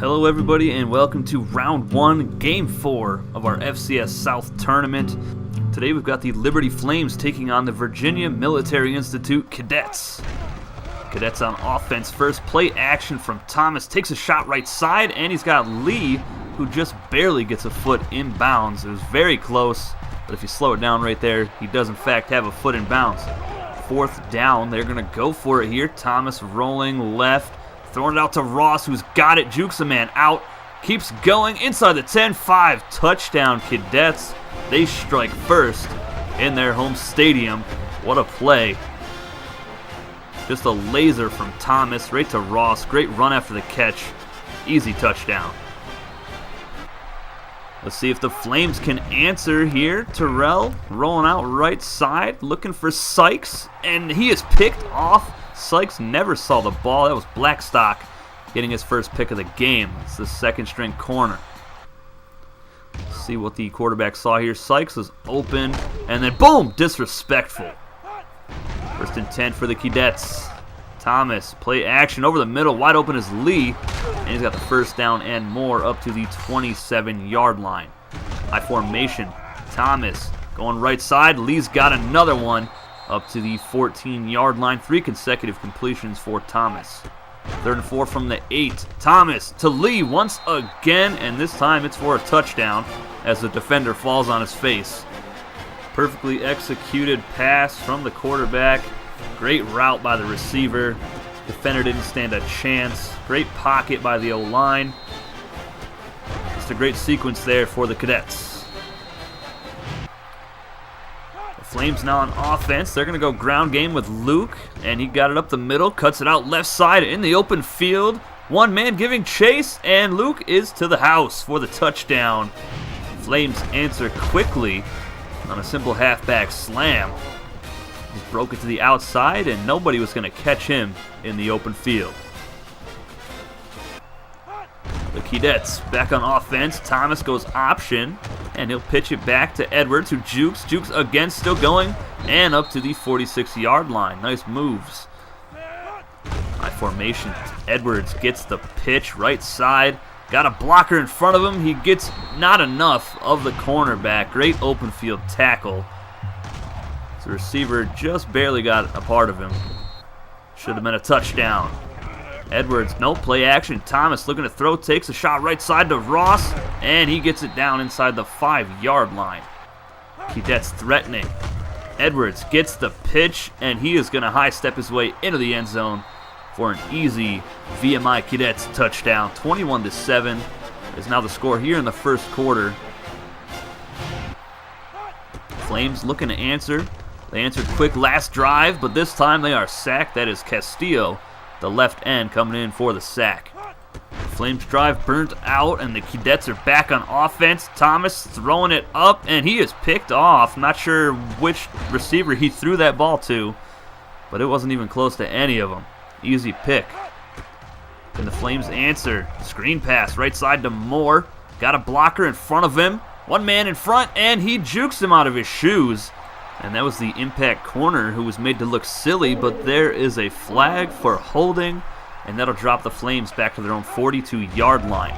Hello everybody and welcome to round 1, game 4 of our FCS South tournament. Today we've got the Liberty Flames taking on the Virginia Military Institute Cadets. Cadets on offense first, play action from Thomas, takes a shot right side, and he's got Lee, who just barely gets a foot in bounds. It was very close, but if you slow it down right there, he does in fact have a foot in bounds. Fourth down, they're going to go for it here. Thomas rolling left, throwing it out to Ross, who's got it, jukes a man out, keeps going inside the 10-5, touchdown Cadets. They strike first in their home stadium. What a play. Just a laser from Thomas right to Ross. Great run after the catch. Easy touchdown. Let's see if the Flames can answer here. Terrell rolling out right side, looking for Sykes, and he is picked off. Sykes never saw the ball. That was Blackstock getting his first pick of the game. It's the second string corner. Let's see what the quarterback saw here. Sykes was open, and then boom, disrespectful. First and 10 for the Cadets. Thomas, play action over the middle, wide open is Lee, and he's got the first down and more up to the 27-yard line. High formation, Thomas going right side, Lee's got another one up to the 14-yard line. 3 consecutive completions for Thomas. 3rd and 4 from the 8. Thomas to Lee once again, and this time it's for a touchdown as the defender falls on his face. Perfectly executed pass from the quarterback. Great route by the receiver. Defender didn't stand a chance. Great pocket by the O-line. Just a great sequence there for the Cadets. The Flames now on offense. They're going to go ground game with Luke, and he got it up the middle, cuts it out left side in the open field. One man giving chase, and Luke is to the house for the touchdown. Flames answer quickly on a simple halfback slam. Just broke it to the outside, and nobody was going to catch him in the open field. The Cadets back on offense. Thomas goes option, and he'll pitch it back to Edwards, who jukes. Jukes again, still going, and up to the 46-yard line. Nice moves. High formation. Edwards gets the pitch right side. Got a blocker in front of him. He gets not enough of the cornerback. Great open field tackle. The receiver just barely got a part of him. Should have been a touchdown. Edwards, no play action. Thomas looking to throw, takes a shot right side to Ross, and he gets it down inside the 5-yard line. Cadets threatening. Edwards gets the pitch, and he is going to high step his way into the end zone for an easy VMI Keydets touchdown. 21-7 is now the score here in the first quarter. Flames looking to answer. They answered quick last drive, but this time they are sacked. That is Castillo, the left end, coming in for the sack. Flames drive burnt out, and the Cadets are back on offense. Thomas throwing it up, and he is picked off. Not sure which receiver he threw that ball to, but it wasn't even close to any of them. Easy pick. And the Flames answer. Screen pass right side to Moore. Got a blocker in front of him. One man in front, and he jukes him out of his shoes. And that was the impact corner who was made to look silly, but there is a flag for holding, and that'll drop the Flames back to their own 42-yard line.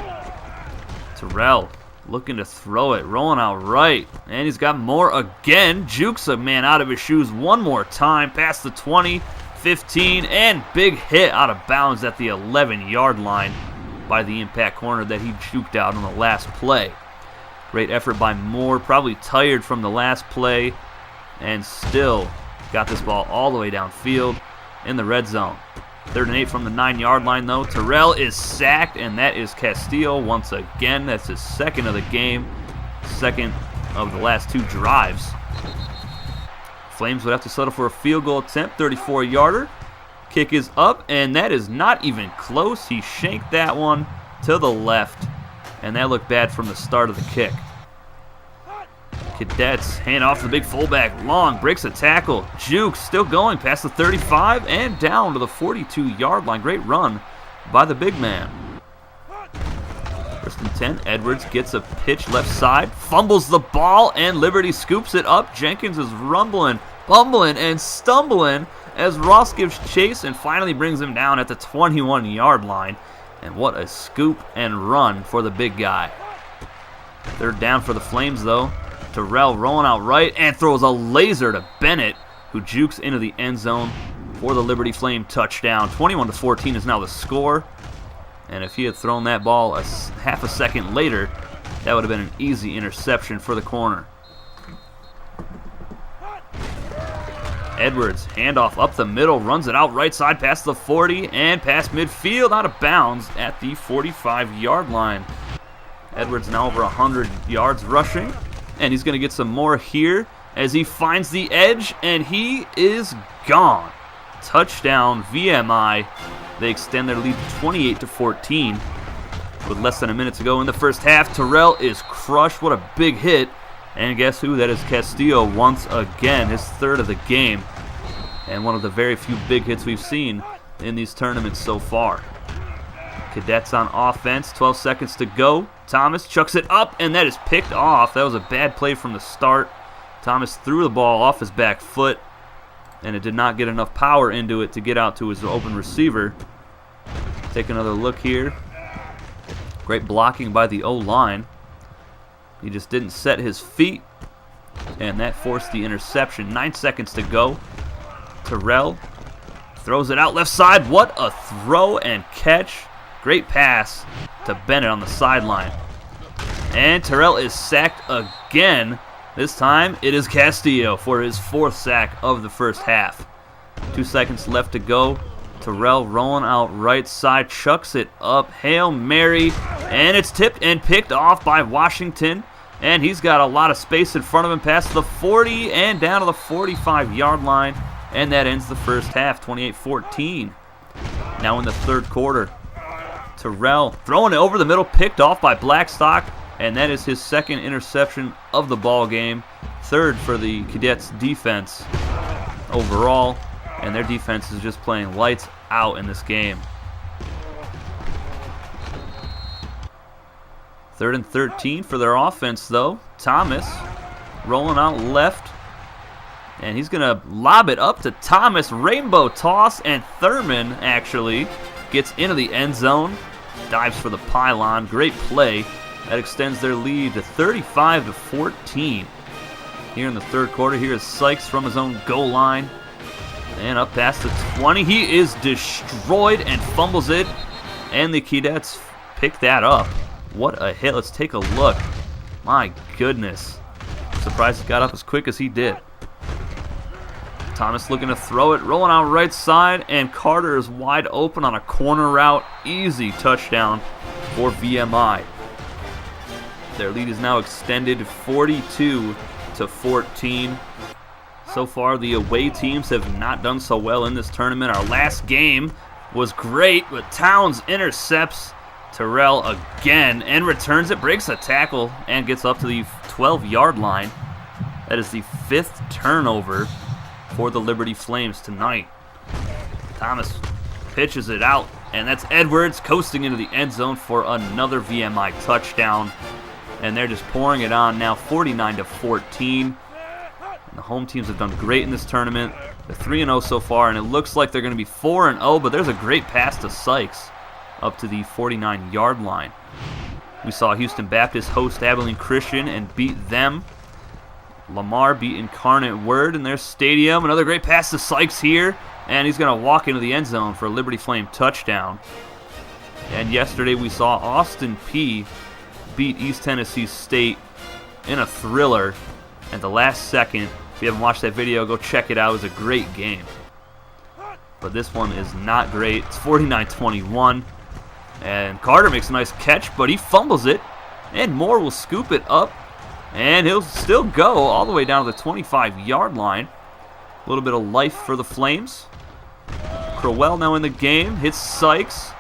Terrell looking to throw it, rolling out right, and he's got Moore again. Jukes a man out of his shoes one more time, past the 20, 15, and big hit out of bounds at the 11-yard line by the impact corner that he juked out on the last play. Great effort by Moore, probably tired from the last play, and still got this ball all the way downfield in the red zone. 3rd and 8 from the 9-yard line, though. Terrell is sacked, and that is Castillo once again. That's his second of the game, second of the last 2 drives. Flames would have to settle for a field goal attempt, 34-yarder. Kick is up, and that is not even close. He shanked that one to the left, and that looked bad from the start of the kick. Cadets hand off to the big fullback. Long breaks a tackle. Juke still going past the 35 and down to the 42-yard line. Great run by the big man. 1st and 10. Edwards gets a pitch left side. Fumbles the ball, and Liberty scoops it up. Jenkins is rumbling, bumbling, and stumbling as Ross gives chase and finally brings him down at the 21-yard line. And what a scoop and run for the big guy. Third down for the Flames, though. Terrell rolling out right and throws a laser to Bennett, who jukes into the end zone for the Liberty Flame touchdown. 21-14 is now the score. And if he had thrown that ball half a second later, that would have been an easy interception for the corner. Edwards, handoff up the middle, runs it out right side past the 40 and past midfield, out of bounds at the 45-yard line. Edwards now over 100 yards rushing, and he's going to get some more here as he finds the edge, and he is gone. Touchdown, VMI. They extend their lead to 28-14 with less than a minute to go in the first half. Terrell is crushed. What a big hit. And guess who? That is Castillo once again, his third of the game, and one of the very few big hits we've seen in these tournaments so far. Kadets on offense, 12 seconds to go. Thomas chucks it up, and that is picked off. That was a bad play from the start. Thomas threw the ball off his back foot, and it did not get enough power into it to get out to his open receiver. Take another look here. Great blocking by the O-line. He just didn't set his feet, and that forced the interception. 9 seconds to go. Terrell throws it out left side. What a throw and catch. Great pass to Bennett on the sideline. And Terrell is sacked again. This time it is Castillo for his 4th sack of the first half. 2 seconds left to go. Terrell rolling out right side, chucks it up, Hail Mary, and it's tipped and picked off by Washington. And he's got a lot of space in front of him past the 40 and down to the 45-yard line. And that ends the first half, 28-14. Now in the third quarter, Terrell throwing it over the middle, picked off by Blackstock. And that is his second interception of the ball game. Third for the Cadets defense overall. And their defense is just playing lights out in this game. 3rd and 13 for their offense, though. Thomas rolling out left. And he's going to lob it up to Thomas. Rainbow toss, and Thurman actually gets into the end zone. Dives for the pylon. Great play. That extends their lead to 35-14. Here in the third quarter, here is Sykes from his own goal line. And up past the 20. He is destroyed and fumbles it. And the Cadets pick that up. What a hit. Let's take a look. My goodness. I'm surprised he got up as quick as he did. Thomas looking to throw it. Rolling out right side. And Carter is wide open on a corner route. Easy touchdown for VMI. Their lead is now extended 42-14. So far, the away teams have not done so well in this tournament. Our last game was great, but Towns intercepts Terrell again and returns it, breaks a tackle, and gets up to the 12-yard line. That is the 5th turnover for the Liberty Flames tonight. Thomas pitches it out, and that's Edwards coasting into the end zone for another VMI touchdown. And they're just pouring it on now, 49-14. The home teams have done great in this tournament. They're 3-0 so far, and it looks like they're going to be 4-0, but there's a great pass to Sykes up to the 49-yard line. We saw Houston Baptist host Abilene Christian and beat them. Lamar beat Incarnate Word in their stadium. Another great pass to Sykes here, and he's going to walk into the end zone for a Liberty Flame touchdown. And yesterday we saw Austin Peay beat East Tennessee State in a thriller at the last second. If you haven't watched that video, go check it out. It was a great game. But this one is not great. It's 49-21. And Carter makes a nice catch, but he fumbles it. And Moore will scoop it up. And he'll still go all the way down to the 25-yard line. A little bit of life for the Flames. Crowell now in the game. Hits Sykes.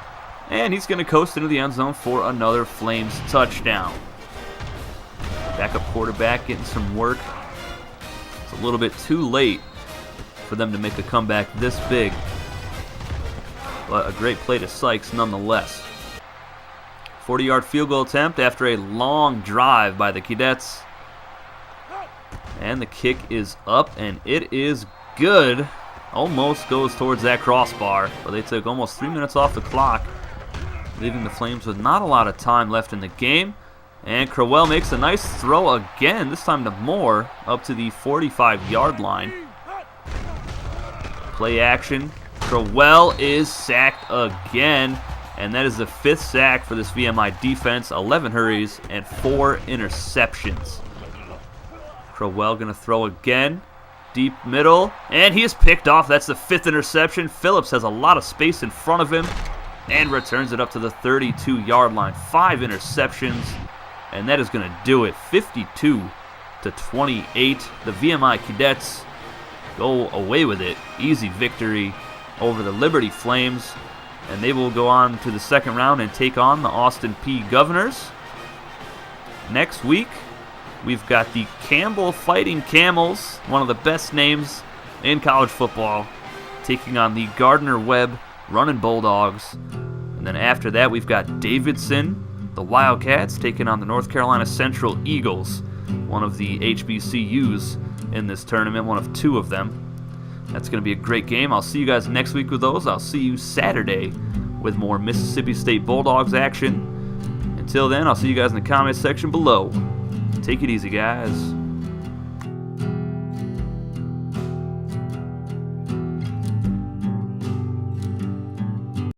And he's going to coast into the end zone for another Flames touchdown. Backup quarterback getting some work. It's a little bit too late for them to make a comeback this big. But a great play to Sykes nonetheless. 40-yard field goal attempt after a long drive by the Cadets. And the kick is up, and it is good. Almost goes towards that crossbar, but they took almost 3 minutes off the clock. leaving the Flames with not a lot of time left in the game. And Crowell makes a nice throw again, this time to Moore, up to the 45-yard line. Play action. Crowell is sacked again, and that is the 5th sack for this VMI defense. 11 hurries and 4 interceptions. Crowell going to throw again. Deep middle, and he is picked off. That's the 5th interception. Phillips has a lot of space in front of him and returns it up to the 32-yard line. 5 interceptions, and that is going to do it. 52-28. The VMI Keydets go away with it. Easy victory over the Liberty Flames, and they will go on to the second round and take on the Austin Peay Governors. Next week, we've got the Campbell Fighting Camels, one of the best names in college football, taking on the Gardner-Webb Running Bulldogs. And then after that, we've got Davidson, the Wildcats, taking on the North Carolina Central Eagles, one of the HBCUs in this tournament, one of 2 of them. That's going to be a great game. I'll see you guys next week with those. I'll see you Saturday with more Mississippi State Bulldogs action. Until then, I'll see you guys in the comments section below. Take it easy, guys.